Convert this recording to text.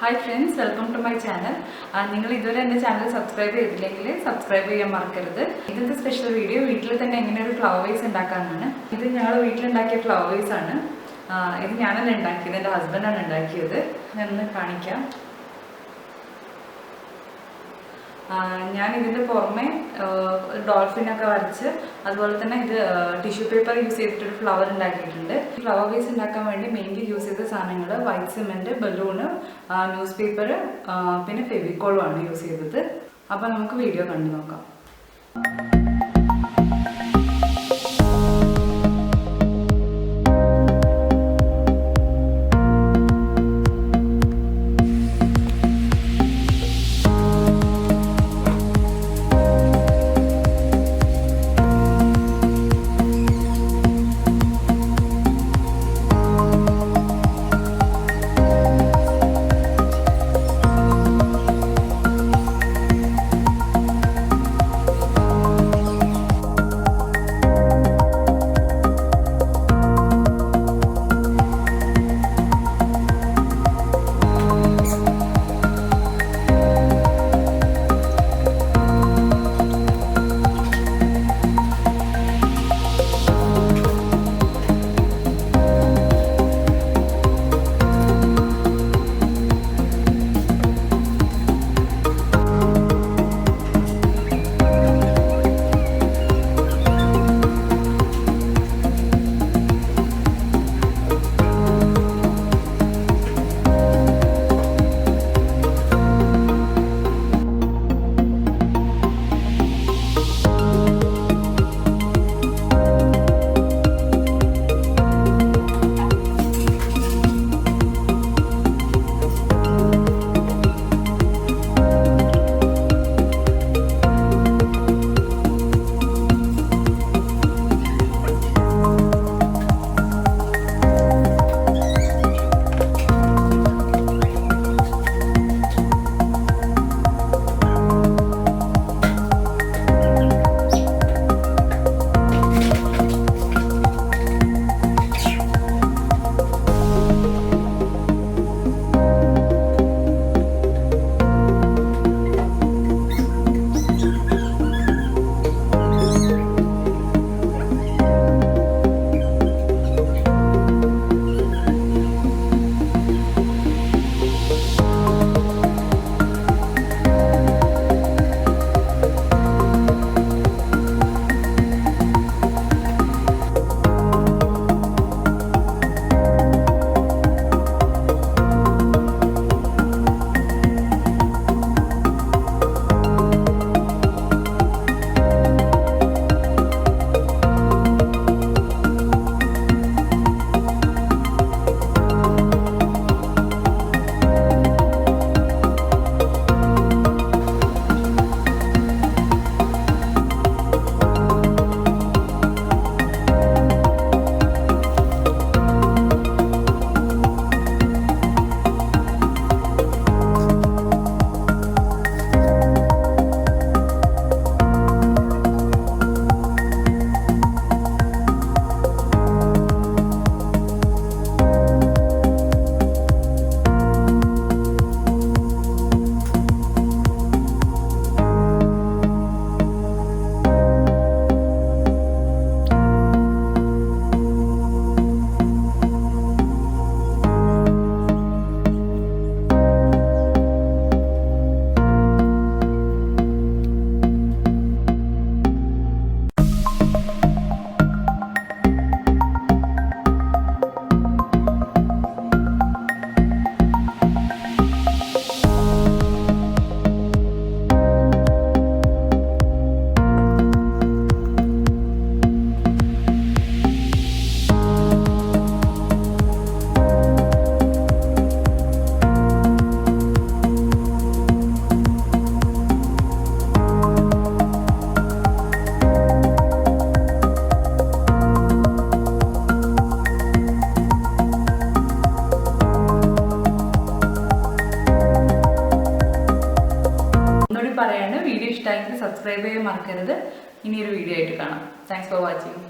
Hi friends, welcome to my channel. നിങ്ങൾ ഇതുവരെ എൻ്റെ ചാനൽ സബ്സ്ക്രൈബ് ചെയ്തില്ലെങ്കിൽ സബ്സ്ക്രൈബ് ചെയ്യാൻ മറക്കരുത്. ഇന്നത്തെ സ്പെഷ്യൽ വീഡിയോ വീട്ടിൽ തന്നെ എങ്ങനെ ഒരു ഫ്ലവർ വേസ് ഉണ്ടാക്കാനാണ്. ഇത് ഞങ്ങൾ വീട്ടിലുണ്ടാക്കിയ ഫ്ലവർ വേസ് ആണ്. ഇത് ഞാനല്ല ഉണ്ടാക്കിയത്, എൻ്റെ ഹസ്ബൻഡാണ് ഉണ്ടാക്കിയത്. ഞാനൊന്ന് കാണിക്കാം. ഞാൻ ഇതിൻ്റെ പുറമെ ഡോൾഫിനൊക്കെ വരച്ച് അതുപോലെ തന്നെ ഇത് ടിഷ്യൂ പേപ്പർ യൂസ് ചെയ്തിട്ടൊരു ഫ്ലവർ ഉണ്ടാക്കിയിട്ടുണ്ട്. ഫ്ലവർ വേസ് ഉണ്ടാക്കാൻ വേണ്ടി മെയിൻലി യൂസ് ചെയ്ത സാധനങ്ങൾ white cement, balloon, news paper, പിന്നെ ഫെവിക്കോളും ആണ് യൂസ് ചെയ്തത്. അപ്പോൾ നമുക്ക് വീഡിയോ കണ്ടു നോക്കാം. പറയാണ്. വീഡിയോ ഇഷ്ടമായെങ്കിൽ സബ്സ്ക്രൈബ് ചെയ്യാൻ മറക്കരുത്. ഇനിയൊരു വീഡിയോ ആയിട്ട് കാണാം. Thanks for watching.